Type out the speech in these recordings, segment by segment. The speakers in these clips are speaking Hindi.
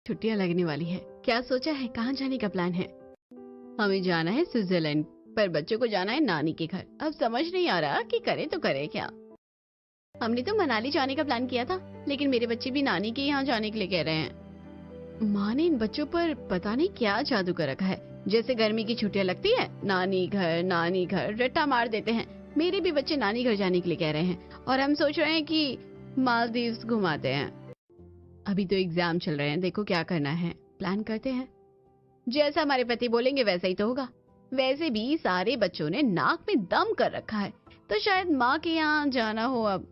छुट्टियां लगने वाली है, क्या सोचा है, कहाँ जाने का प्लान है? हमें जाना है स्विट्जरलैंड, पर बच्चों को जाना है नानी के घर। अब समझ नहीं आ रहा कि करे तो करे क्या। हमने तो मनाली जाने का प्लान किया था, लेकिन मेरे बच्चे भी नानी के यहाँ जाने के लिए कह रहे हैं। माँ ने इन बच्चों पर पता नहीं क्या जादू कर रखा है। जैसे गर्मी की छुट्टियां लगती है, नानी घर रट्टा मार देते हैं। मेरे भी बच्चे नानी घर जाने के लिए कह रहे हैं और हम सोच रहे हैं कि मालदीव्स घुमाते हैं। अभी तो एग्जाम चल रहे हैं, देखो क्या करना है, प्लान करते हैं। जैसा हमारे पति बोलेंगे वैसा ही तो होगा। वैसे भी सारे बच्चों ने नाक में दम कर रखा है, तो शायद माँ के यहाँ जाना हो अब।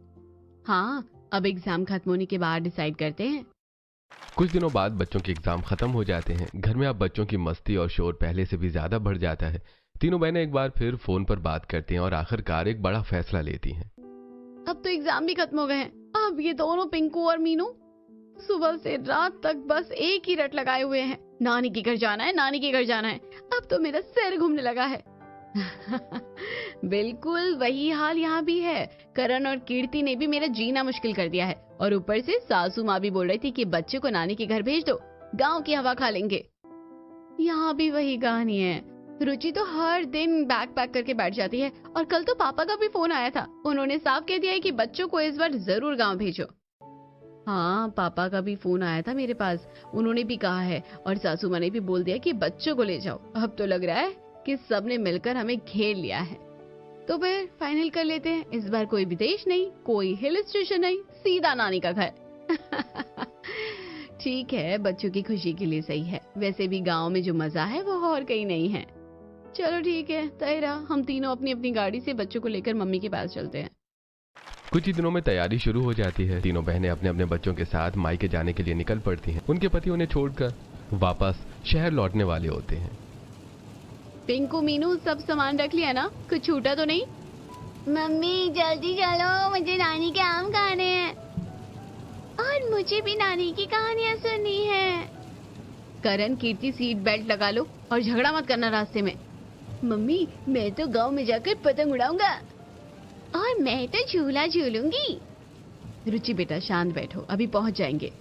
हाँ, अब एग्जाम खत्म होने के बाद डिसाइड करते हैं। कुछ दिनों बाद बच्चों के एग्जाम खत्म हो जाते हैं। घर में अब बच्चों की मस्ती और शोर पहले से भी ज्यादा बढ़ जाता है। तीनों बहनें एक बार फिर फोन पर बात करती हैं और आखिरकार एक बड़ा फैसला लेती हैं। अब तो एग्जाम भी खत्म हो गए हैं। अब ये दोनों पिंकू और मीनू सुबह से रात तक बस एक ही रट लगाए हुए हैं, नानी के घर जाना है, नानी के घर जाना है। अब तो मेरा सिर घूमने लगा है। बिल्कुल वही हाल यहाँ भी है। करण और कीर्ति ने भी मेरा जीना मुश्किल कर दिया है, और ऊपर से सासू माँ भी बोल रही थी कि बच्चे को नानी के घर भेज दो, गांव की हवा खा लेंगे। यहाँ भी वही कहानी है। रुचि तो हर दिन बैग पैक करके बैठ जाती है, और कल तो पापा का भी फोन आया था। उन्होंने साफ कह दिया है कि बच्चों को इस बार जरूर गांव भेजो। हाँ, पापा का भी फोन आया था मेरे पास। उन्होंने भी कहा है, और सासू माँ ने भी बोल दिया कि बच्चों को ले जाओ। अब तो लग रहा है कि सबने मिलकर हमें घेर लिया है। तो फिर फाइनल कर लेते हैं, इस बार कोई विदेश नहीं, कोई हिल स्टेशन नहीं, सीधा नानी का घर। ठीक है, बच्चों की खुशी के लिए सही है। वैसे भी गांव में जो मजा है वो और कहीं नहीं है। चलो ठीक है, तय रहा। हम तीनों अपनी अपनी गाड़ी से बच्चों को लेकर मम्मी के पास चलते हैं। कुछ ही दिनों में तैयारी शुरू हो जाती है। तीनों बहनें अपने अपने बच्चों के साथ मायके जाने के लिए निकल पड़ती हैं। उनके पति उन्हें छोड़कर वापस शहर लौटने वाले होते हैं। पिंकू, मीनू, सब सामान रख लिया ना? कुछ छूटा तो नहीं? मम्मी जल्दी चलो, मुझे नानी के आम खाने हैं और मुझे भी नानी की कहानियाँ सुननी है। करण, कीर्ति, सीट बेल्ट लगा लो और झगड़ा मत करना रास्ते में। मम्मी मैं तो गांव में जाकर पतंग उड़ाऊंगा और मैं तो झूला झूलूंगी। रुचि बेटा शांत बैठो, अभी पहुंच जाएंगे।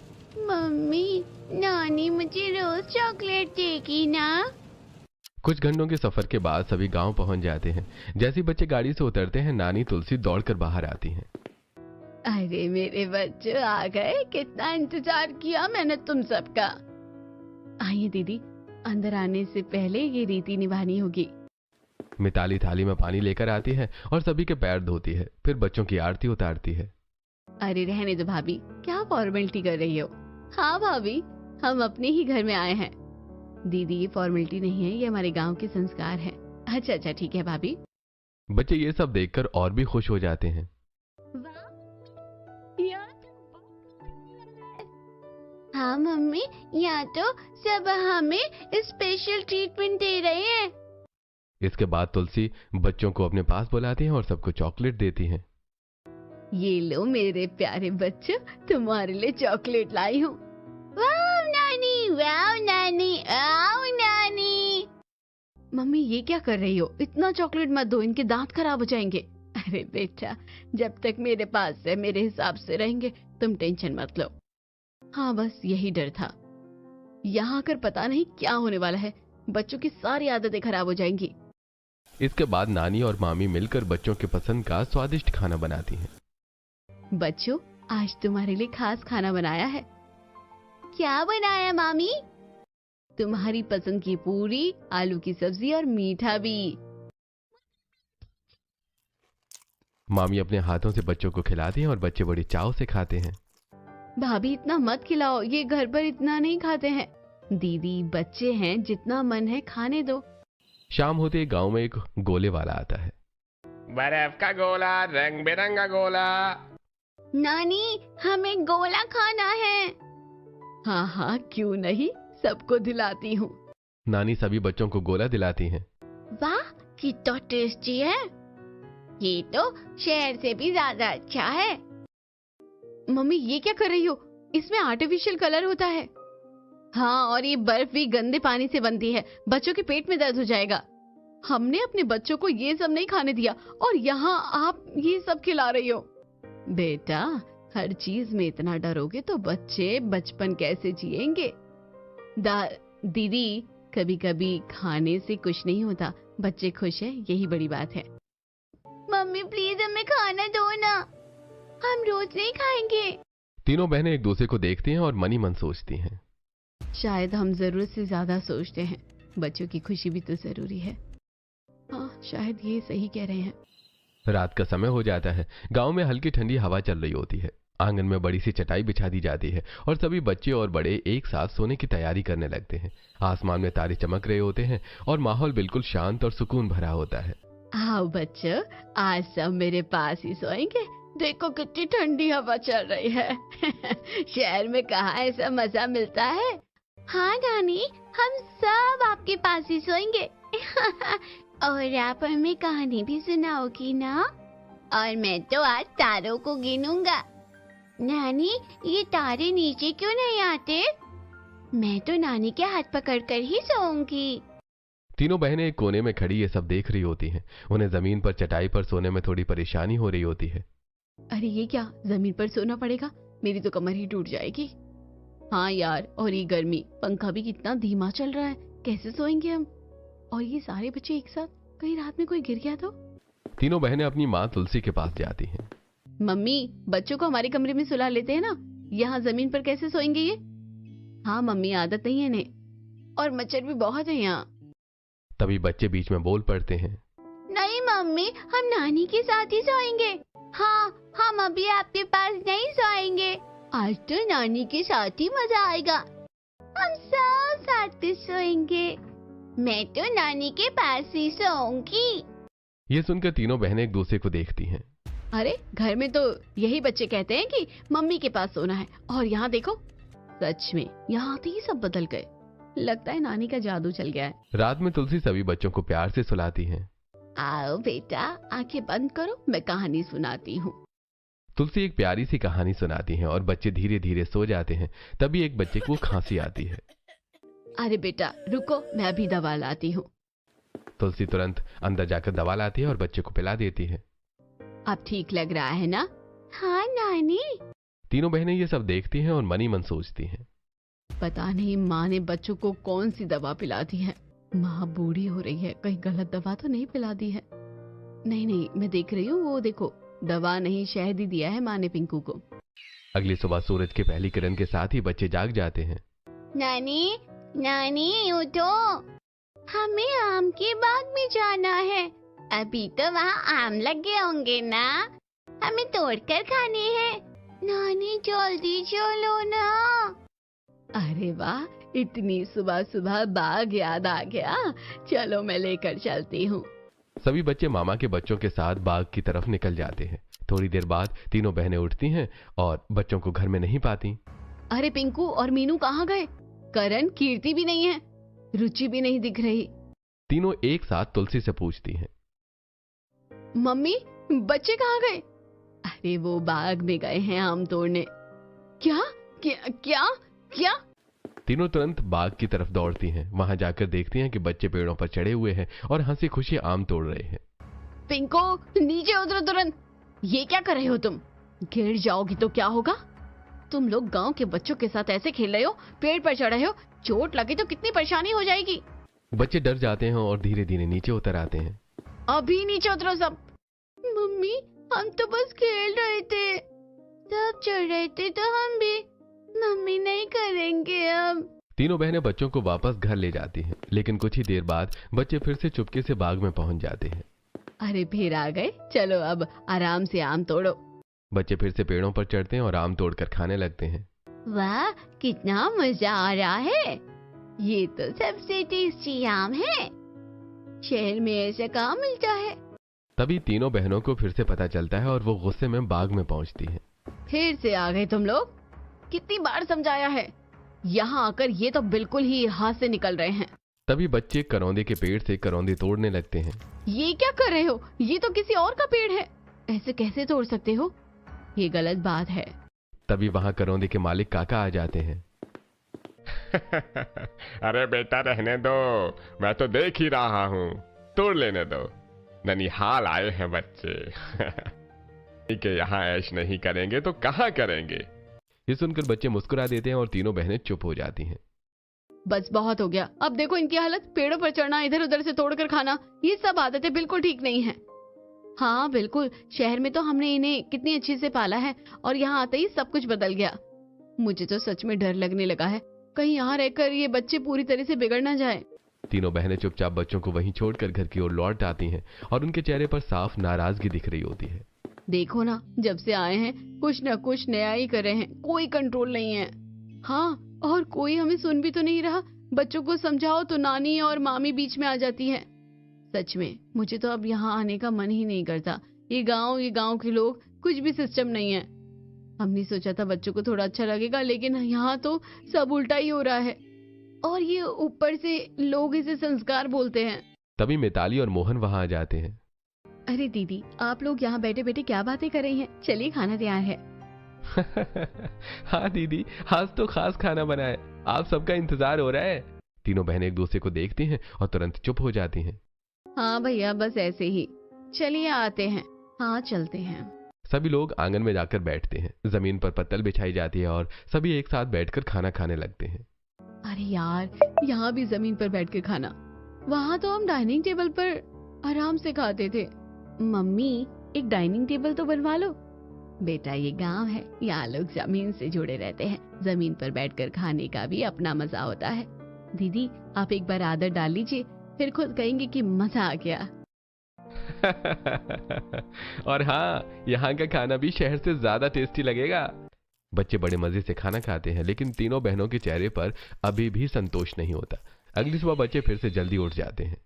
मम्मी नानी मुझे रोज चॉकलेट देगी ना? कुछ घंटों के सफर के बाद सभी गांव पहुंच जाते हैं। जैसे ही बच्चे गाड़ी से उतरते हैं, नानी तुलसी दौड़कर बाहर आती हैं। अरे मेरे बच्चे आ गए, कितना इंतजार किया मैंने तुम सबका। आइए दीदी, अंदर आने से पहले ये रीति निभानी होगी। मिताली थाली में पानी लेकर आती है और सभी के पैर धोती है, फिर बच्चों की आरती उतारती है। अरे रहने दो भाभी, क्या फॉर्मेलिटी कर रही हो? हाँ भाभी, हम अपने ही घर में आए हैं। दीदी ये फॉर्मेलिटी नहीं है, ये हमारे गांव के संस्कार है। अच्छा ठीक है भाभी। बच्चे ये सब देखकर और भी खुश हो जाते हैं। हाँ मम्मी, यहाँ तो सब हमें स्पेशल ट्रीटमेंट दे रहे हैं। इसके बाद तुलसी बच्चों को अपने पास बुलाती है और सबको चॉकलेट देती है। ये लो मेरे प्यारे बच्चों, तुम्हारे लिए चॉकलेट लाई हूँ। वाह नानी, आओ नानी। मम्मी ये क्या कर रही हो? इतना चॉकलेट मत दो, इनके दांत खराब हो जाएंगे। अरे बेटा, जब तक मेरे पास है मेरे हिसाब से रहेंगे, तुम टेंशन मत लो। हाँ बस यही डर था। यहाँ आकर पता नहीं क्या होने वाला है, बच्चों की सारी आदतें खराब हो जाएंगी। इसके बाद नानी और मामी मिलकर बच्चों के पसंद का स्वादिष्ट खाना बनाती हैं। बच्चों, आज तुम्हारे लिए खास खाना बनाया है। क्या बनाया मामी? तुम्हारी पसंद की पूरी, आलू की सब्जी और मीठा भी। मामी अपने हाथों से बच्चों को खिलाती हैं और बच्चे बड़ी चाव से खाते हैं। भाभी इतना मत खिलाओ, ये घर पर इतना नहीं खाते हैं। दीदी बच्चे हैं, जितना मन है खाने दो। शाम होते ही गांव में एक गोले वाला आता है। बर्फ का गोला, रंग बिरंगा गोला। नानी हमें गोला खाना है। हाँ क्यों नहीं, सबको दिलाती हूँ। नानी सभी बच्चों को गोला दिलाती हैं। वाह कितना टेस्टी है, ये तो शहर से भी ज्यादा अच्छा है। मम्मी ये क्या कर रही हो? इसमें आर्टिफिशियल कलर होता है। हाँ, और ये बर्फ भी गंदे पानी से बनती है, बच्चों के पेट में दर्द हो जाएगा। हमने अपने बच्चों को ये सब नहीं खाने दिया, और यहाँ आप ये सब खिला रही हो। बेटा, हर चीज में इतना डरोगे तो बच्चे बचपन कैसे जिएंगे? दीदी, कभी कभी खाने से कुछ नहीं होता, बच्चे खुश है यही बड़ी बात है। मम्मी प्लीज हमें खाना दो ना, हम रोज नहीं खाएंगे। तीनों बहनें एक दूसरे को देखती हैं और मन ही मन सोचती हैं। शायद हम जरूरत से ज्यादा सोचते हैं, बच्चों की खुशी भी तो जरूरी है। हाँ, शायद ये सही कह रहे हैं। रात का समय हो जाता है। गांव में हल्की ठंडी हवा चल रही होती है। आंगन में बड़ी सी चटाई बिछा दी जाती है और सभी बच्चे और बड़े एक साथ सोने की तैयारी करने लगते हैं। आसमान में तारे चमक रहे होते हैं और माहौल बिल्कुल शांत और सुकून भरा होता है। आओ बच्चों, आज सब मेरे पास ही सोएंगे। देखो कितनी ठंडी हवा चल रही है। शहर में कहाँ ऐसा मजा मिलता है। हाँ नानी, हम सब आपके पास ही सोएंगे। और आप हमें कहानी भी सुनाओगी ना? और मैं तो आज तारों को गिनूंगा। नानी, ये तारे नीचे क्यों नहीं आते? मैं तो नानी के हाथ पकड़कर ही सोऊंगी। तीनों बहनें एक कोने में खड़ी ये सब देख रही होती हैं। उन्हें जमीन पर चटाई पर सोने में थोड़ी परेशानी हो रही होती है। अरे ये क्या, जमीन पर सोना पड़ेगा? मेरी तो कमर ही टूट जाएगी। हाँ यार, और ये गर्मी, पंखा भी कितना धीमा चल रहा है, कैसे सोएंगे हम? और ये सारे बच्चे एक साथ, कहीं रात में कोई गिर गया तो? तीनों बहनें अपनी माँ तुलसी के पास जाती हैं। मम्मी, बच्चों को हमारे कमरे में सुला लेते हैं ना, यहाँ जमीन पर कैसे सोएंगे ये? हाँ मम्मी, आदत नहीं है इन्हें, और मच्छर भी बहुत है यहाँ। तभी बच्चे बीच में बोल पड़ते हैं। नहीं मम्मी, हम नानी के साथ ही सोएंगे। हाँ, हम अभी आपके पास नहीं सोएंगे। आज तो नानी के साथ ही मजा आएगा। हम सब साथ में सोएंगे। मैं तो नानी के पास ही सोऊंगी। ये सुनकर तीनों बहनें एक दूसरे को देखती हैं। अरे घर में तो यही बच्चे कहते हैं कि मम्मी के पास सोना है, और यहाँ देखो, सच में यहाँ आते ही सब बदल गए। लगता है नानी का जादू चल गया है। रात में तुलसी सभी बच्चों को प्यार से सुलाती हैं। आओ बेटा, आंखें बंद करो, मैं कहानी सुनाती हूँ। तुलसी एक प्यारी सी कहानी सुनाती हैं और बच्चे धीरे धीरे सो जाते हैं। तभी एक बच्चे को खांसी आती है। अरे बेटा रुको, मैं अभी दवा लाती हूँ। तुलसी तुरंत अंदर जाकर दवा लाती है और बच्चे को पिला देती है। अब ठीक लग रहा है ना? हाँ नानी। तीनों बहनें ये सब देखती हैं और मन ही मन सोचती हैं। पता नहीं माँ ने बच्चों को कौन सी दवा पिला दी है। माँ बूढ़ी हो रही है, कहीं गलत दवा तो नहीं पिला दी है। नहीं नहीं, मैं देख रही हूँ, वो देखो, दवा नहीं शहद ही दिया है माँ ने पिंकू को। अगली सुबह सूरज की पहली किरण के साथ ही बच्चे जाग जाते हैं। नानी, नानी उठो, हमें आम के बाग में जाना है। अभी तो वहाँ आम लगे होंगे ना, हमें तोड़कर खाने हैं। नानी जल्दी चलो ना। अरे वाह, इतनी सुबह सुबह बाग याद आ गया। चलो मैं लेकर चलती हूँ। सभी बच्चे मामा के बच्चों के साथ बाग की तरफ निकल जाते हैं। थोड़ी देर बाद तीनों बहनें उठती हैं और बच्चों को घर में नहीं पाती। अरे पिंकू और मीनू कहाँ गए? करण, कीर्ति भी नहीं है, रुचि भी नहीं दिख रही। तीनों एक साथ तुलसी से पूछती हैं। मम्मी, बच्चे कहाँ गए? अरे वो बाग में गए हैं आम तोड़ने। क्या क्या क्या क्या? तीनों तुरंत बाग की तरफ दौड़ती हैं। वहां जाकर देखती हैं कि बच्चे पेड़ों पर चढ़े हुए हैं और हंसी खुशी आम तोड़ रहे हैं। पिंको, नीचे उतरो तुरंत। ये क्या कर रहे हो तुम? गिर जाओगी तो क्या होगा? तुम लोग गांव के बच्चों के साथ ऐसे खेल रहे हो, पेड़ पर चढ़े हो, चोट लगे तो कितनी परेशानी हो जाएगी। बच्चे डर जाते हैं और धीरे धीरे नीचे उतर आते हैं। अभी नीचे उतरो सब। मम्मी, हम तो बस खेल रहे थे, सब चढ़ रहे थे तो हम भी। मम्मी नहीं करेंगे अब। तीनों बहनें बच्चों को वापस घर ले जाती हैं, लेकिन कुछ ही देर बाद बच्चे फिर से चुपके से बाग में पहुंच जाते हैं। अरे फिर आ गए, चलो अब आराम से आम तोड़ो। बच्चे फिर से पेड़ों पर चढ़ते हैं और आम तोड़कर खाने लगते हैं। वाह, कितना मजा आ रहा है। ये तो सबसे टेस्टी आम है। शहर में ऐसा कहाँ मिलता है। तभी तीनों बहनों को फिर से पता चलता है और वो गुस्से में बाग में पहुंचती हैं। फिर से आ गए तुम लोग? कितनी बार समझाया है, यहाँ आकर ये तो बिल्कुल ही हाथ से निकल रहे हैं। तभी बच्चे करौंदे के पेड़ से करौंदे तोड़ने लगते हैं। ये क्या कर रहे हो? ये तो किसी और का पेड़ है, ऐसे कैसे तोड़ सकते हो? ये गलत बात है। तभी वहां करौंदे के मालिक काका आ जाते हैं। अरे बेटा रहने दो, मैं तो देख ही रहा हूँ, तोड़ लेने दो। ननिहाल आए हैं बच्चे। के यहाँ ऐश नहीं करेंगे तो कहाँ करेंगे। ये सुनकर बच्चे मुस्कुरा देते हैं और तीनों बहनें चुप हो जाती हैं। बस बहुत हो गया। अब देखो इनकी हालत, पेड़ों पर चढ़ना, इधर उधर से तोड़कर खाना, ये सब आदतें बिल्कुल ठीक नहीं है। हाँ बिल्कुल, शहर में तो हमने इन्हें कितनी अच्छे से पाला है और यहाँ आते ही सब कुछ बदल गया। मुझे तो सच में डर लगने लगा है, कहीं यहाँ रहकर ये बच्चे पूरी तरह से बिगड़ ना जाए। तीनों बहनें चुपचाप बच्चों को वहीं छोड़कर घर की ओर लौट आती हैं और उनके चेहरे पर साफ नाराजगी दिख रही होती है। देखो ना, जब से आए हैं कुछ न कुछ नया ही कर रहे हैं, कोई कंट्रोल नहीं है। हाँ, और कोई हमें सुन भी तो नहीं रहा। बच्चों को समझाओ तो नानी और मामी बीच में आ जाती है। सच में मुझे तो अब यहाँ आने का मन ही नहीं करता। ये गांव के लोग, कुछ भी सिस्टम नहीं है। हमने सोचा था बच्चों को थोड़ा अच्छा लगेगा, लेकिन यहाँ तो सब उल्टा ही हो रहा है। और ये ऊपर से लोग इसे संस्कार बोलते हैं। तभी मिताली और मोहन वहां आ जाते हैं। अरे दीदी, आप लोग यहाँ बैठे बैठे क्या बातें कर रही हैं? चलिए, खाना तैयार है। हाँ दीदी, आज तो खास खाना बना है, आप सबका इंतजार हो रहा है। तीनों बहनें एक दूसरे को देखती हैं और तुरंत चुप हो जाती हैं। हाँ भैया, बस ऐसे ही। चलिए आते हैं। हाँ चलते हैं। सभी लोग आंगन में जाकर बैठते हैं। जमीन पर पत्तल बिछाई जाती है और सभी एक साथ बैठकर खाना खाने लगते हैं। अरे यार, यहाँ भी जमीन पर बैठ के खाना। वहाँ तो हम डाइनिंग टेबल पर आराम से खाते थे। मम्मी, एक डाइनिंग टेबल तो बनवा लो। बेटा, ये गांव है, यहाँ लोग जमीन से जुड़े रहते हैं। जमीन पर बैठकर खाने का भी अपना मजा होता है। दीदी, आप एक बार आदत डाल लीजिए, फिर खुद कहेंगे कि मजा आ गया। और हाँ, यहाँ का खाना भी शहर से ज्यादा टेस्टी लगेगा। बच्चे बड़े मजे से खाना खाते हैं, लेकिन तीनों बहनों के चेहरे पर अभी भी संतोष नहीं होता। अगली सुबह बच्चे फिर से जल्दी उठ जाते हैं।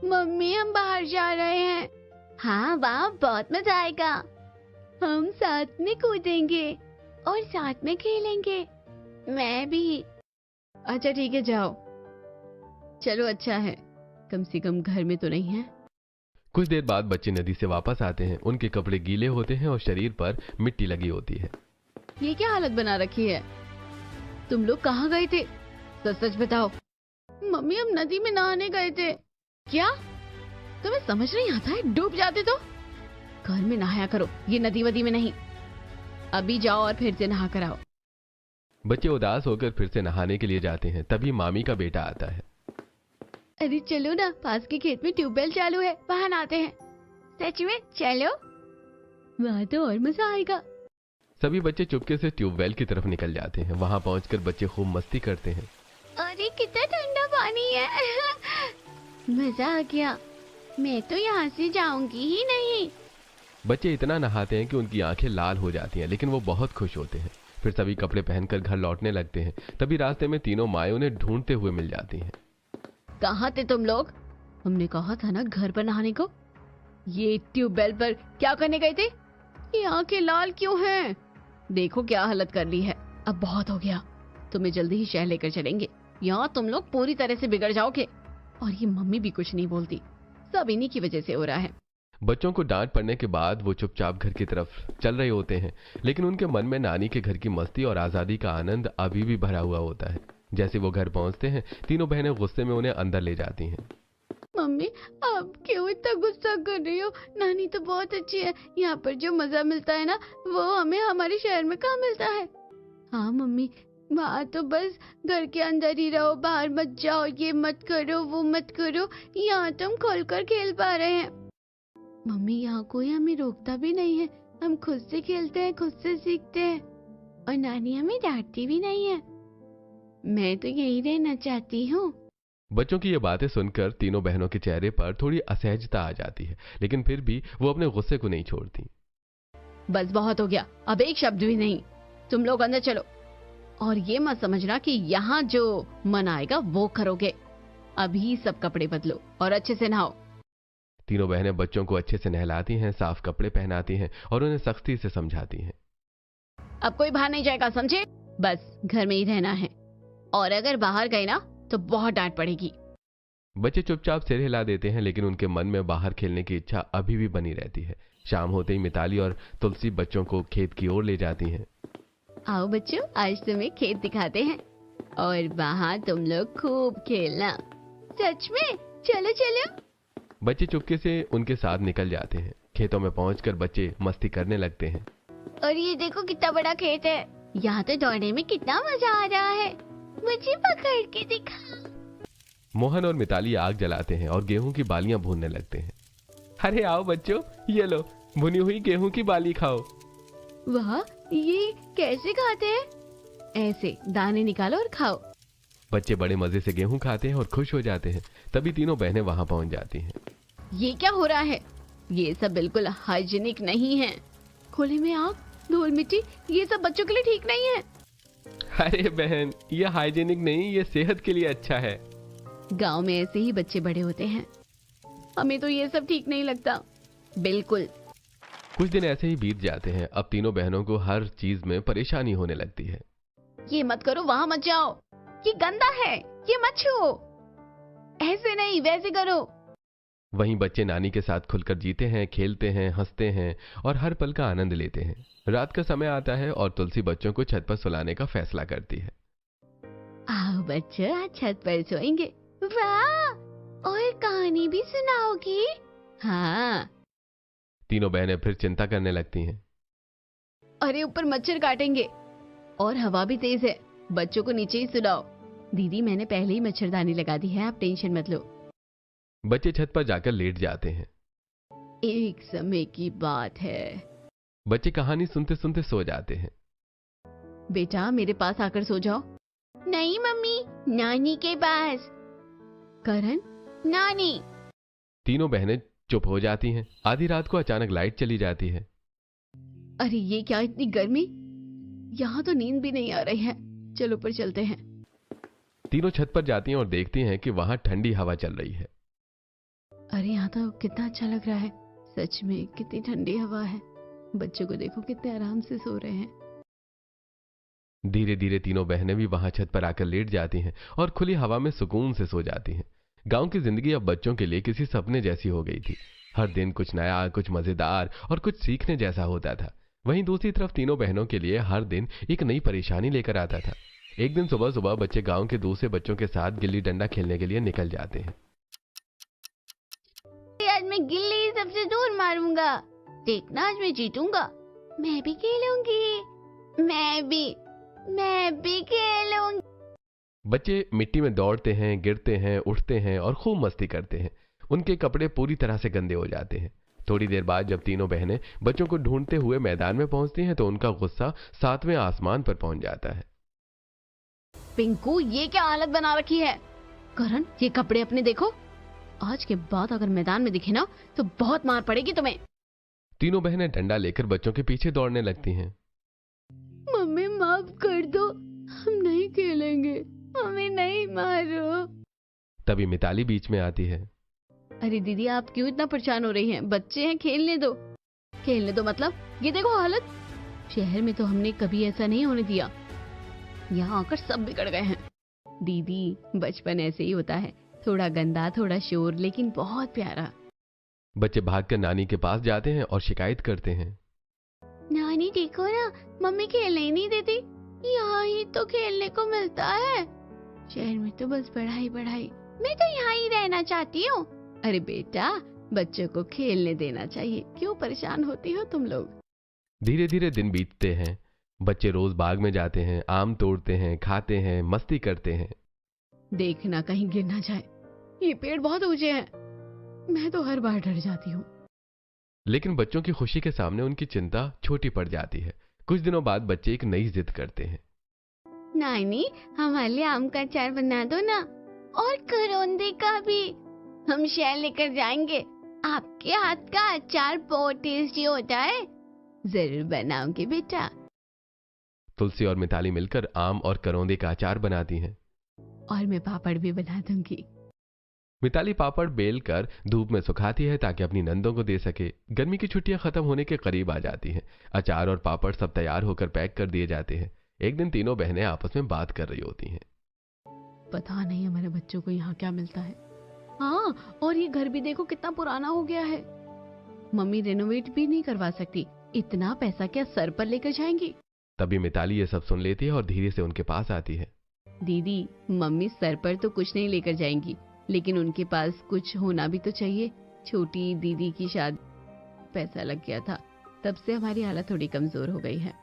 मम्मी, हम बाहर जा रहे हैं। हाँ वाह, बहुत मजा आएगा। हम साथ में कूदेंगे और साथ में खेलेंगे। मैं भी। अच्छा ठीक है, जाओ। चलो, अच्छा है, कम से कम घर में तो नहीं है। कुछ देर बाद बच्चे नदी से वापस आते हैं। उनके कपड़े गीले होते हैं और शरीर पर मिट्टी लगी होती है। ये क्या हालत बना रखी है? तुम लोग कहाँ गए थे? सच सच बताओ। मम्मी, हम नदी में नहाने गए थे। क्या तुम्हें समझ नहीं आता है? डूब जाते तो घर में नहाया करो, ये नदी वदी में नहीं। अभी जाओ और फिर से नहा कर आओ। बच्चे उदास होकर फिर से नहाने के लिए जाते हैं। तभी मामी का बेटा आता है। अरे चलो ना, पास के खेत में ट्यूबवेल चालू है, वहां नहाते हैं। सच में? चलो। वहाँ तो और मजा आएगा। सभी बच्चे चुपके से ट्यूबवेल की तरफ निकल जाते हैं। वहां पहुंचकर बच्चे खूब मस्ती करते हैं। अरे कितना ठंडा पानी है। मजा आ गया। मैं तो यहाँ से जाऊंगी ही नहीं। बच्चे इतना नहाते हैं कि उनकी आंखें लाल हो जाती हैं, लेकिन वो बहुत खुश होते हैं। फिर सभी कपड़े पहनकर घर लौटने लगते हैं। तभी रास्ते में तीनों माएं उन्हें ढूंढते हुए मिल जाती हैं। कहाँ थे तुम लोग? हमने कहा था ना घर पर नहाने को। ये ट्यूबवेल पर क्या करने गए थे? ये आंखें लाल क्यों हैं? देखो क्या हालत कर ली है। अब बहुत हो गया, तुम्हें जल्दी ही शहर लेकर चलेंगे। यहाँ तुम लोग पूरी तरह से बिगड़ जाओगे। और ये मम्मी भी कुछ नहीं बोलती, सब इन्हीं की वजह से हो रहा है। बच्चों को डांट पड़ने के बाद वो चुपचाप घर की तरफ चल रहे होते हैं, लेकिन उनके मन में नानी के घर की मस्ती और आजादी का आनंद अभी भी भरा हुआ होता है। जैसे वो घर पहुंचते हैं, तीनों बहनें गुस्से में उन्हें अंदर ले जाती हैं। मम्मी, आप क्यों इतना गुस्सा कर रही हो? नानी तो बहुत अच्छी है। यहाँ पर जो मजा मिलता है ना, वो हमें हमारे शहर में कहाँ मिलता है। हाँ मम्मी, वहाँ तो बस घर के अंदर ही रहो, बाहर मत जाओ, ये मत करो, वो मत करो। यहाँ तो हम खोलकर खेल पा रहे हैं। मम्मी, यहाँ कोई हमें रोकता भी नहीं है। हम खुद से खेलते हैं, खुद से सीखते हैं। और नानी हमें डांटती भी नहीं है। मैं तो यही रहना चाहती हूँ। बच्चों की ये बातें सुनकर तीनों बहनों के चेहरे पर थोड़ी असहजता आ जाती है, लेकिन फिर भी वो अपने गुस्से को नहीं छोड़ती। बस बहुत हो गया, अब एक शब्द भी नहीं। तुम लोग अंदर चलो। और ये मत समझना कि यहाँ जो मन आएगा वो करोगे। अभी सब कपड़े बदलो और अच्छे से नहाओ। तीनों बहनें बच्चों को अच्छे से नहलाती हैं, साफ कपड़े पहनाती हैं और उन्हें सख्ती से समझाती हैं। अब कोई बाहर नहीं जाएगा, समझे? बस घर में ही रहना है। और अगर बाहर गए ना तो बहुत डांट पड़ेगी। बच्चे चुपचाप सिर हिला देते हैं, लेकिन उनके मन में बाहर खेलने की इच्छा अभी भी बनी रहती है। शाम होते ही मिताली और तुलसी बच्चों को खेत की ओर ले जाती हैं। आओ बच्चों, आज तुम्हें खेत दिखाते हैं और वहाँ तुम लोग खूब खेलना। सच में? चलो चलो। बच्चे चुपके से उनके साथ निकल जाते हैं। खेतों में पहुंचकर बच्चे मस्ती करने लगते हैं। और ये देखो कितना बड़ा खेत है। यहाँ तो दौड़ने में कितना मजा आ रहा है। मुझे पकड़ के दिखा। मोहन और मिताली आग जलाते हैं और गेहूं की बालियां भूनने लगते हैं। अरे आओ बच्चों, ये लो भुनी हुई गेहूं की बाली खाओ। वाह, ये कैसे खाते हैं? ऐसे दाने निकालो और खाओ। बच्चे बड़े मजे से गेहूं खाते हैं और खुश हो जाते हैं। तभी तीनों बहनें वहां पहुंच जाती हैं। ये क्या हो रहा है? ये सब बिल्कुल हाइजीनिक नहीं है। खुले में आग, धूल मिट्टी, ये सब बच्चों के लिए ठीक नहीं है। अरे बहन, ये हाइजीनिक नहीं, ये सेहत के लिए अच्छा है। गांव में ऐसे ही बच्चे बड़े होते हैं। हमें तो ये सब ठीक नहीं लगता बिल्कुल। कुछ दिन ऐसे ही बीत जाते हैं। अब तीनों बहनों को हर चीज में परेशानी होने लगती है। ये मत करो, वहां मत जाओ, ये गंदा है, ये मत छुओ, ऐसे नहीं वैसे करो। वहीं बच्चे नानी के साथ खुलकर जीते हैं, खेलते हैं, हंसते हैं और हर पल का आनंद लेते हैं। रात का समय आता है और तुलसी बच्चों को छत पर सुलाने का फैसला करती है। आओ बच्चों, आज छत पर सोएंगे। वाह, और कहानी भी सुनाओगी? हाँ। तीनों बहनें फिर चिंता करने लगती हैं। अरे ऊपर मच्छर काटेंगे और हवा भी तेज है, बच्चों को नीचे ही सुलाओ। दीदी, मैंने पहले ही मच्छरदानी लगा दी है, आप टेंशन मत लो। बच्चे छत पर जाकर लेट जाते हैं। एक समय की बात है। बच्चे कहानी सुनते सुनते सो जाते हैं। बेटा, मेरे पास आकर सो जाओ। नहीं मम्मी, नानी के पास। करण, नानी। तीनों बहनें चुप हो जाती हैं। आधी रात को अचानक लाइट चली जाती है। अरे ये क्या, इतनी गर्मी, यहाँ तो नींद भी नहीं आ रही है। चलो ऊपर चलते हैं। तीनों छत पर जाती हैं और देखती हैं कि वहां ठंडी हवा चल रही है। अरे यहाँ तो कितना अच्छा लग रहा है, सच में कितनी ठंडी हवा है। बच्चों को देखो कितने आराम से सो रहे हैं। धीरे धीरे तीनों बहनें भी वहां छत पर आकर लेट जाती हैं और खुली हवा में सुकून से सो जाती हैं। गांव की जिंदगी अब बच्चों के लिए किसी सपने जैसी हो गई थी। हर दिन कुछ नया, कुछ मजेदार और कुछ सीखने जैसा होता था। वहीं दूसरी तरफ तीनों बहनों के लिए हर दिन एक नई परेशानी लेकर आता था। एक दिन सुबह सुबह बच्चे गांव के दूसरे बच्चों के साथ गिल्ली डंडा खेलने के लिए निकल जाते हैं। आज मैं गिल्ली सबसे दूर मारूंगा, देखना आज मैं जीतूंगा। मैं भी खेलूंगी, मैं भी खेलूंगी। बच्चे मिट्टी में दौड़ते हैं, गिरते हैं, उठते हैं और खूब मस्ती करते हैं। उनके कपड़े पूरी तरह से गंदे हो जाते हैं। थोड़ी देर बाद जब तीनों बहनें बच्चों को ढूंढते हुए मैदान में पहुंचती हैं तो उनका गुस्सा सातवें आसमान पर पहुंच जाता है। पिंकू, ये क्या हालत बना रखी है? करण, ये कपड़े अपने देखो। आज के बाद अगर मैदान में दिखे ना तो बहुत मार पड़ेगी तुम्हें। तीनों बहनें डंडा लेकर बच्चों के पीछे दौड़ने लगती हैं। मम्मी माफ कर दो, हम नहीं खेलेंगे, हमें नहीं मारो। तभी मिताली बीच में आती है। अरे दीदी, आप क्यों इतना परेशान हो रही हैं? बच्चे हैं, खेलने दो। खेलने दो मतलब ये देखो हालत। शहर में तो हमने कभी ऐसा नहीं होने दिया, यहाँ आकर सब बिगड़ गए हैं। दीदी, बचपन ऐसे ही होता है, थोड़ा गंदा, थोड़ा शोर, लेकिन बहुत प्यारा। बच्चे भागकर नानी के पास जाते हैं और शिकायत करते हैं। नानी देखो ना, मम्मी खेलने ही नहीं देती, यहाँ ही तो खेलने को मिलता है। शहर में तो बस पढ़ाई पढ़ाई, मैं तो यहाँ ही रहना चाहती हूँ। अरे बेटा, बच्चों को खेलने देना चाहिए, क्यों परेशान होती हो तुम लोग? धीरे धीरे दिन बीतते हैं। बच्चे रोज बाग में जाते हैं, आम तोड़ते हैं, खाते हैं, मस्ती करते हैं। देखना कहीं गिर ना जाए, ये पेड़ बहुत ऊंचे हैं, मैं तो हर बार डर जाती हूँ। लेकिन बच्चों की खुशी के सामने उनकी चिंता छोटी पड़ जाती है। कुछ दिनों बाद बच्चे एक नई जिद करते हैं। नानी, हमारे लिए आम का अचार बना दो ना, और करौंदे का भी। हम शहर लेकर जाएंगे, आपके हाथ का अचार बहुत टेस्टी होता है। जरूर बनाऊंगी बेटा। तुलसी और मिताली मिलकर आम और करौंदे का अचार बनाती हैं। और मैं पापड़ भी बना दूंगी। मिताली पापड़ बेल कर धूप में सुखाती है ताकि अपनी नंदों को दे सके। गर्मी की छुट्टियां खत्म होने के करीब आ जाती हैं। अचार और पापड़ सब तैयार होकर पैक कर दिए जाते हैं। एक दिन तीनों बहनें आपस में बात कर रही होती हैं। पता नहीं हमारे बच्चों को यहाँ क्या मिलता है। हाँ, और ये घर भी देखो कितना पुराना हो गया है। मम्मी रेनोवेट भी नहीं करवा सकती, इतना पैसा क्या सर पर लेकर जाएंगी? तभी मिताली ये सब सुन लेती है और धीरे से उनके पास आती है। दीदी, मम्मी सर पर तो कुछ नहीं लेकर जाएंगी, लेकिन उनके पास कुछ होना भी तो चाहिए। छोटी दीदी की शादी पैसा लग गया था, तब से हमारी हालत थोड़ी कमजोर हो गई है।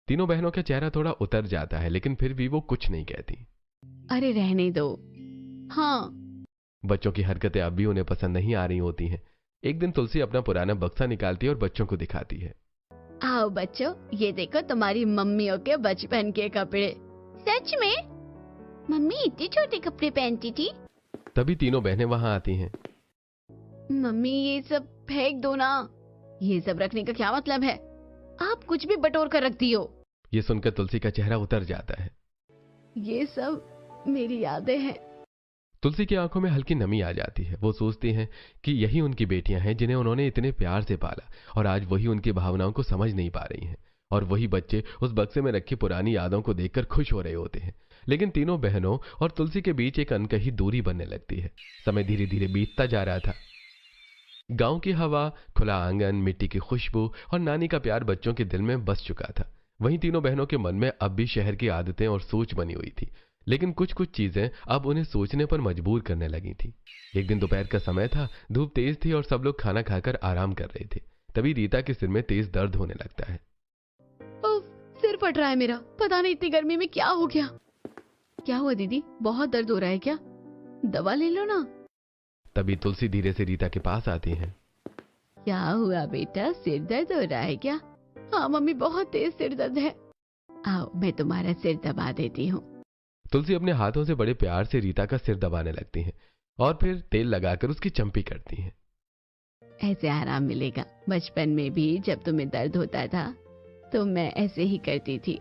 तीनों बहनों का चेहरा थोड़ा उतर जाता है, लेकिन फिर भी वो कुछ नहीं कहती। अरे रहने दो। हाँ। बच्चों की हरकतें अब भी उन्हें पसंद नहीं आ रही होती हैं। एक दिन तुलसी अपना पुराना बक्सा निकालती है और बच्चों को दिखाती है। आओ बच्चों, ये देखो तुम्हारी मम्मियों के बचपन के कपड़े। सच में? मम्मी इतने छोटे कपड़े पहनती थी? तभी तीनों बहनें वहां आती हैं। मम्मी ये सब फेंक दो ना। ये सब रखने का क्या मतलब है? आप कुछ भी बटोर कर रख दियो। ये सुनकर तुलसी का चेहरा उतर जाता है। ये सब मेरी यादें हैं। तुलसी की आंखों में हल्की नमी आ जाती है। वो सोचती हैं कि यही उनकी बेटियां हैं जिन्हें उन्होंने इतने प्यार से पाला, और आज वही उनकी भावनाओं को समझ नहीं पा रही हैं। और वही बच्चे उस बक्से में रखी पुरानी यादों को देखकर खुश हो रहे होते हैं। लेकिन तीनों बहनों और तुलसी के बीच एक अनकही दूरी बनने लगती है। समय धीरे धीरे बीतता जा रहा था। गांव की हवा, खुला आंगन, मिट्टी की खुशबू और नानी का प्यार बच्चों के दिल में बस चुका था। वहीं तीनों बहनों के मन में अब भी शहर की आदतें और सोच बनी हुई थी, लेकिन कुछ कुछ चीजें अब उन्हें सोचने पर मजबूर करने लगी थी। एक दिन दोपहर का समय था, धूप तेज थी और सब लोग खाना खाकर आराम कर रहे थे। तभी रीता के सिर में तेज दर्द होने लगता है। उफ, सिर फट रहा है मेरा। पता नहीं इतनी गर्मी में क्या हो गया। क्या हुआ दीदी, बहुत दर्द हो रहा है क्या? दवा ले लो ना। तभी तुलसी धीरे से रीता के पास आती है। क्या हुआ बेटा, सिर दर्द हो रहा है क्या? हाँ मम्मी, बहुत तेज सिर दर्द है। आओ मैं तुम्हारा सिर दबा देती हूँ। तुलसी अपने हाथों से बड़े प्यार से रीता का सिर दबाने लगती हैं और फिर तेल लगाकर उसकी चंपी करती हैं। ऐसे आराम मिलेगा। बचपन में भी जब तुम्हें दर्द होता था तो मैं ऐसे ही करती थी।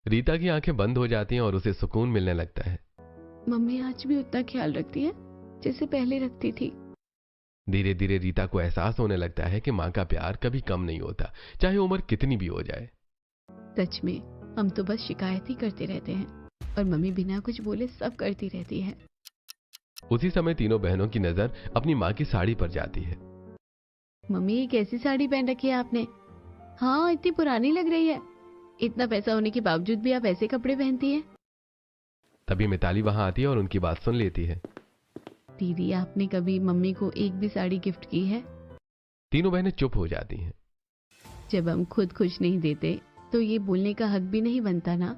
रीता की आंखें बंद हो जाती हैं और उसे सुकून मिलने लगता है। मम्मी आज भी उतना ख्याल रखती है जैसे पहले रखती थी। धीरे धीरे रीता को एहसास होने लगता है कि माँ का प्यार कभी कम नहीं होता, चाहे उम्र कितनी भी हो जाए। सच में हम तो बस शिकायत ही करते रहते हैं और मम्मी बिना कुछ बोले सब करती रहती है। उसी समय तीनों बहनों की नजर अपनी माँ की साड़ी पर जाती है। मम्मी ये कैसी साड़ी पहन रखी है आपने? हाँ इतनी पुरानी लग रही है। इतना पैसा होने के बावजूद भी आप ऐसे कपड़े पहनती हैं? तभी मिताली वहां आती है और उनकी बात सुन लेती है। दीदी आपने कभी मम्मी को एक भी साड़ी गिफ्ट की है? तीनों बहनें चुप हो जाती हैं। जब हम खुद कुछ नहीं देते तो ये बोलने का हक भी नहीं बनता ना।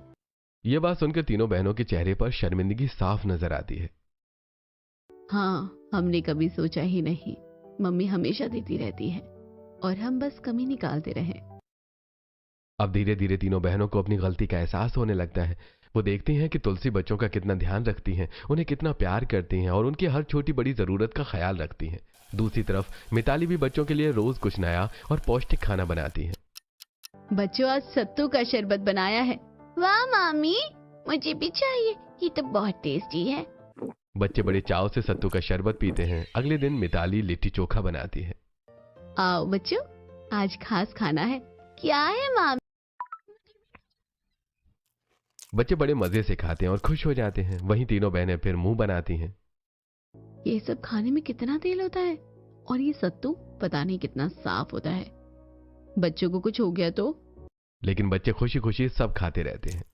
ये बात सुनकर तीनों बहनों के चेहरे पर शर्मिंदगी साफ नजर आती है। हाँ हमने कभी सोचा ही नहीं। मम्मी हमेशा देती रहती है और हम बस कमी निकालते रहे। अब धीरे धीरे तीनों बहनों को अपनी गलती का एहसास होने लगता है। वो देखती हैं कि तुलसी बच्चों का कितना ध्यान रखती हैं, उन्हें कितना प्यार करती हैं और उनकी हर छोटी बड़ी जरूरत का ख्याल रखती हैं। दूसरी तरफ मिताली भी बच्चों के लिए रोज कुछ नया और पौष्टिक खाना बनाती है। बच्चों आज सत्तू का शरबत बनाया है। वाह मामी, मुझे भी चाहिए, ये तो बहुत टेस्टी है। बच्चे बड़े चाव से सत्तू का शरबत पीते हैं। अगले दिन मिताली लिट्टी चोखा बनाती है। आओ बच्चों, आज खास खाना है। क्या है मामी? बच्चे बड़े मजे से खाते हैं और खुश हो जाते हैं। वहीं तीनों बहनें फिर मुंह बनाती हैं। ये सब खाने में कितना तेल होता है और ये सत्तू पता नहीं कितना साफ होता है। बच्चों को कुछ हो गया तो? लेकिन बच्चे खुशी खुशी सब खाते रहते हैं।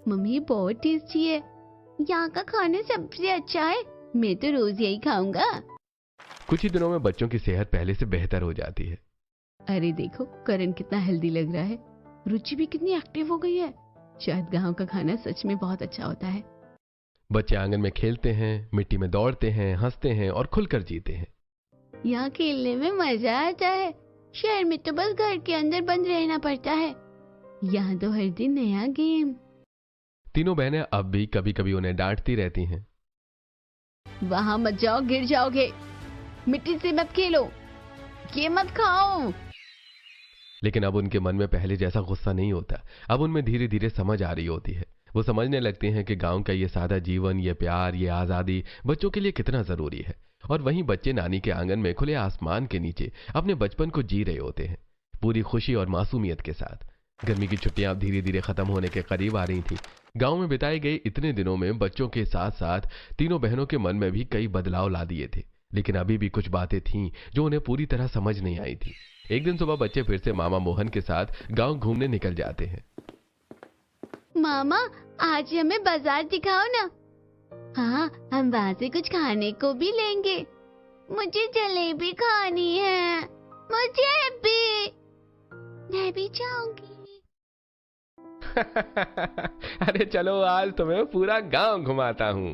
मम्मी बहुत टेस्टी है। यहाँ का खाना सबसे अच्छा है, मैं तो रोज यही खाऊंगा। कुछ ही दिनों में बच्चों की सेहत पहले से बेहतर हो जाती है। अरे देखो करण कितना हेल्दी लग रहा है। रुचि भी कितनी एक्टिव हो गई है। शायद गांव का खाना सच में बहुत अच्छा होता है। बच्चे आंगन में खेलते हैं, मिट्टी में दौड़ते हैं, हंसते हैं और खुलकर जीते हैं। यहाँ खेलने में मजा आता है। शहर में तो बस घर के अंदर बंद रहना पड़ता है। यहाँ तो हर दिन नया गेम। तीनों बहनें अब भी कभी कभी उन्हें डांटती रहती हैं। वहां मत जाओ, गिर जाओगे। मिट्टी से मत खेलो, ये मत खाओ। लेकिन अब उनके मन में पहले जैसा गुस्सा नहीं होता। अब उनमें धीरे धीरे समझ आ रही होती है। वो समझने लगते हैं कि गांव का ये सादा जीवन, ये प्यार, ये आजादी बच्चों के लिए कितना जरूरी है। और वहीं बच्चे नानी के आंगन में खुले आसमान के नीचे अपने बचपन को जी रहे होते हैं, पूरी खुशी और मासूमियत के साथ। गर्मी की छुट्टियां अब धीरे धीरे खत्म होने के करीब आ रही थी। गांव में बिताए गए इतने दिनों में बच्चों के साथ साथ तीनों बहनों के मन में भी कई बदलाव ला दिए थे। लेकिन अभी भी कुछ बातें थीं जो उन्हें पूरी तरह समझ नहीं आई थी। एक दिन सुबह बच्चे फिर से मामा मोहन के साथ गांव घूमने निकल जाते हैं। मामा आज हमें बाजार दिखाओ ना। हाँ, हम वहाँ से कुछ खाने को भी लेंगे। मुझे जलेबी खानी है। मुझे भी। मैं भी चाहूंगी। अरे चलो आज तुम्हें पूरा गांव घुमाता हूँ।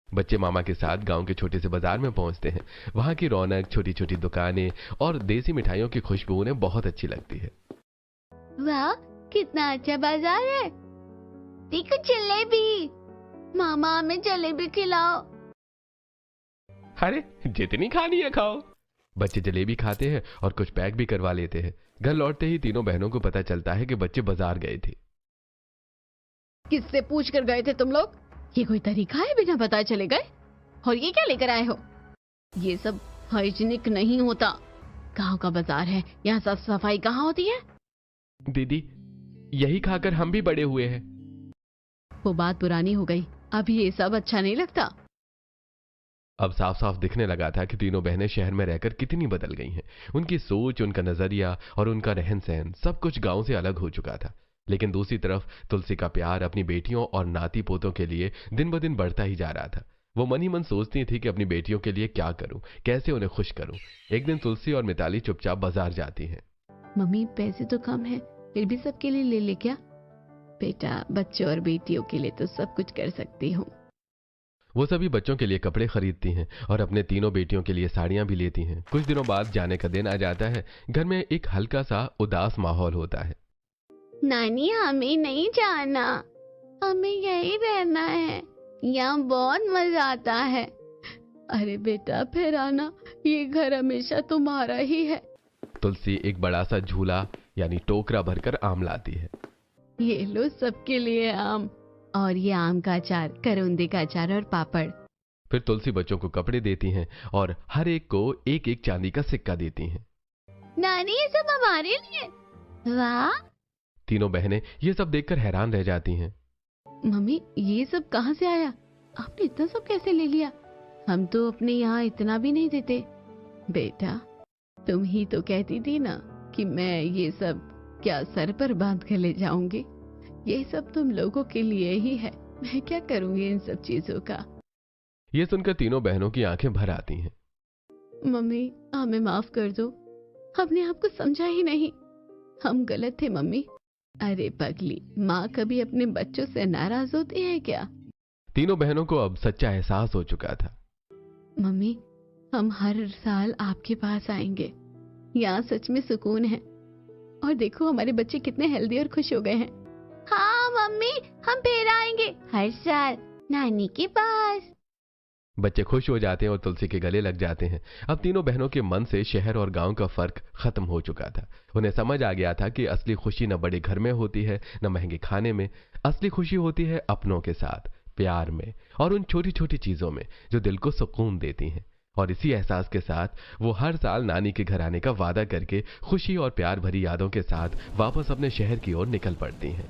बच्चे मामा के साथ गांव के छोटे से बाजार में पहुंचते हैं। वहां की रौनक, छोटी छोटी दुकानें और देसी मिठाइयों की खुशबू उन्हें बहुत अच्छी लगती है। वाह, कितना अच्छा बाजार है। देखो जलेबी, मामा हमें जलेबी खिलाओ। अरे जितनी खानी है खाओ। बच्चे जलेबी खाते हैं और कुछ पैक भी करवा लेते हैं। घर लौटते ही तीनों बहनों को पता चलता है कि बच्चे बाजार गए थे। किससे पूछ कर गए थे तुम लोग? ये कोई तरीका है बिना बताए चले गए? और ये क्या लेकर आए हो? ये सब हाइजीनिक नहीं होता। गांव का बाजार है, यहाँ साफ सफाई कहाँ होती है? दीदी, यही खाकर हम भी बड़े हुए हैं। वो बात पुरानी हो गई, अब ये सब अच्छा नहीं लगता। अब साफ साफ दिखने लगा था कि तीनों बहनें शहर में रहकर कितनी बदल गई हैं। उनकी सोच, उनका नजरिया और उनका रहन सहन सब कुछ गांव से अलग हो चुका था। लेकिन दूसरी तरफ तुलसी का प्यार अपनी बेटियों और नाती पोतों के लिए दिन ब दिन बढ़ता ही जा रहा था। वो मन ही मन सोचती थी कि अपनी बेटियों के लिए क्या करूं, कैसे उन्हें खुश करूं। एक दिन तुलसी और मिताली चुपचाप बाजार जाती हैं। मम्मी, पैसे तो कम है, फिर भी सबके लिए ले ले क्या? बेटा, बच्चों और बेटियों के लिए तो सब कुछ कर सकती हूँ। वो सभी बच्चों के लिए कपड़े खरीदती हैं और अपने तीनों बेटियों के लिए साड़ियां भी लेती हैं। कुछ दिनों बाद जाने का दिन आ जाता है। घर में एक हल्का सा उदास माहौल होता है। नानी, हमें नहीं जाना, हमें यही रहना है, यहाँ बहुत मजा आता है। अरे बेटा, फिर आना, ये घर हमेशा तुम्हारा ही है। तुलसी एक बड़ा सा झूला यानी टोकरा भरकर आम लाती है। ये लो सबके लिए आम, और ये आम का अचार, करौंदे का अचार और पापड़। फिर तुलसी बच्चों को कपड़े देती हैं और हर एक को एक एक चांदी का सिक्का देती हैं। नानी, ये सब हमारे लिए? वाह। तीनों बहनें ये सब देखकर हैरान रह जाती हैं। मम्मी, ये सब कहाँ से आया? आपने इतना सब कैसे ले लिया? हम तो अपने यहाँ इतना भी नहीं देते। बेटा, तुम ही तो कहती थी ना कि मैं ये सब क्या सर पर बांध कर ले जाऊंगी। ये सब तुम लोगों के लिए ही है, मैं क्या करूंगी इन सब चीजों का। ये सुनकर तीनों बहनों की आंखें भर आती हैं। मम्मी, हमें माफ कर दो, हमने आपको समझा ही नहीं, हम गलत थे मम्मी। अरे पगली, माँ कभी अपने बच्चों से नाराज होती है क्या? तीनों बहनों को अब सच्चा एहसास हो चुका था। मम्मी, हम हर साल आपके पास आएंगे, यहाँ सच में सुकून है। और देखो हमारे बच्चे कितने हेल्दी और खुश हो गए हैं। हाँ मम्मी, हम फिर आएंगे हर साल नानी के पास। बच्चे खुश हो जाते हैं और तुलसी के गले लग जाते हैं। अब तीनों बहनों के मन से शहर और गांव का फर्क खत्म हो चुका था। उन्हें समझ आ गया था कि असली खुशी न बड़े घर में होती है, न महंगे खाने में। असली खुशी होती है अपनों के साथ, प्यार में और उन छोटी छोटी चीजों में जो दिल को सुकून देती हैं। और इसी एहसास के साथ वो हर साल नानी के घर आने का वादा करके खुशी और प्यार भरी यादों के साथ वापस अपने शहर की ओर निकल पड़ती हैं।